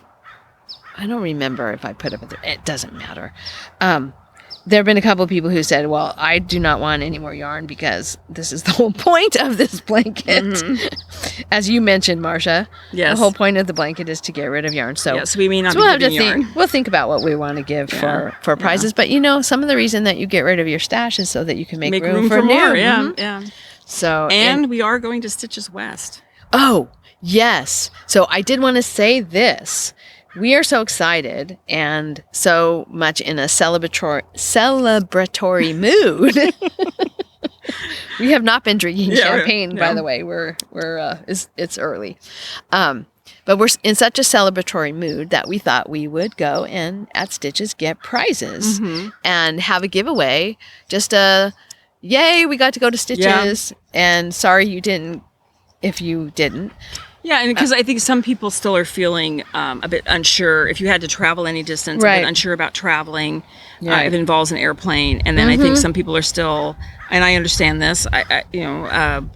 I don't remember if I put up. It doesn't matter. there have been a couple of people who said, well, I do not want any more yarn because this is the whole point of this blanket. As you mentioned, Marsha, the whole point of the blanket is to get rid of yarn. So, we may not be giving yarn. We'll think about what we want to give for prizes. But, some of the reason that you get rid of your stash is so that you can make room for more. new. Yeah. So, and we are going to Stitches West. Oh, yes. So I did want to say this. We are so excited and so much in a celebratory mood. We have not been drinking champagne, by the way. It's early. But we're in such a celebratory mood that we thought we would go and at Stitches get prizes and have a giveaway. Just yay, we got to go to Stitches, and sorry you didn't if you didn't. Yeah, and because I think some people still are feeling a bit unsure if you had to travel any distance, a bit unsure about traveling if it involves an airplane. And then I think some people are still, and I understand this,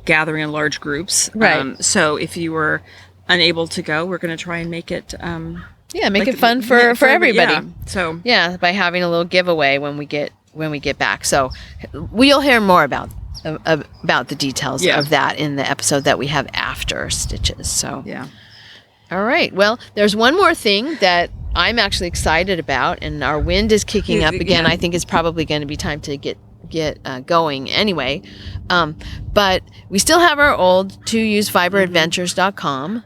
gathering in large groups. Right. So if you were unable to go, we're going to try and make it... make it fun for everybody. Yeah. So by having a little giveaway when we get back. So we'll hear more about the details of that in the episode that we have after Stitches. So all right. Well, there's one more thing that I'm actually excited about, and our wind is kicking up again. I think it's probably going to be time to get going anyway. But we still have our old toUseFiberAdventures.com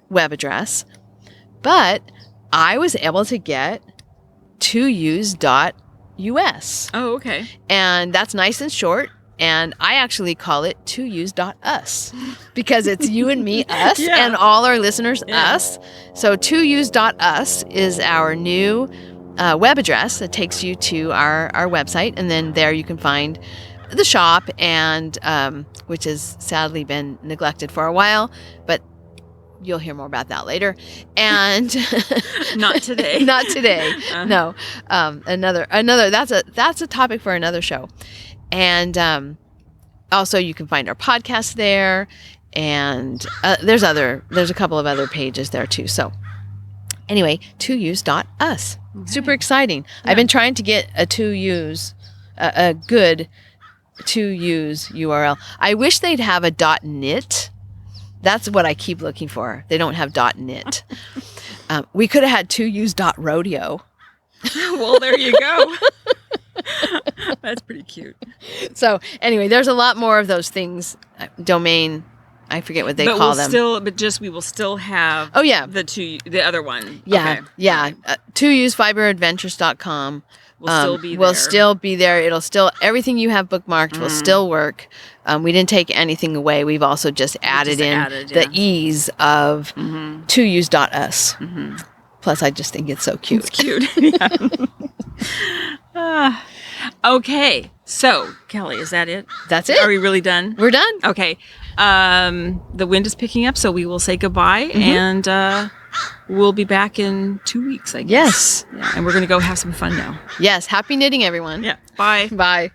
web address, but I was able to get touse.us. Oh, okay. And that's nice and short. And I actually call it touse.us because it's you and me, us, and all our listeners, us. So touse.us is our new web address that takes you to our website. And then there you can find the shop, and which has sadly been neglected for a while, but you'll hear more about that later. And not today. Not today. No. Another that's a topic for another show. And also you can find our podcast there, and there's a couple of other pages there too. So anyway, touse.us. Super exciting. I've been trying to get a good touse URL. I wish they'd have a .knit. That's what I keep looking for. They don't have .knit. We could have had touse.rodeo. Well, there you go. That's pretty cute. So anyway, there's a lot more of those things. Domain, I forget what they call them. We will still have. Oh yeah, the other one. Yeah, okay. Yeah. toUseFiberAdventures.com will still be there. It'll still, everything you have bookmarked will still work. We didn't take anything away. We've also just added the ease of touse.us. Plus, I just think it's so cute. It's cute. Okay, so Kelly, is that it? That's it. Are we really done? We're done. Okay. The wind is picking up, so we will say goodbye, and we'll be back in 2 weeks, I guess. Yes. Yeah, and we're going to go have some fun now. Yes. Happy knitting, everyone. Yeah. Bye. Bye.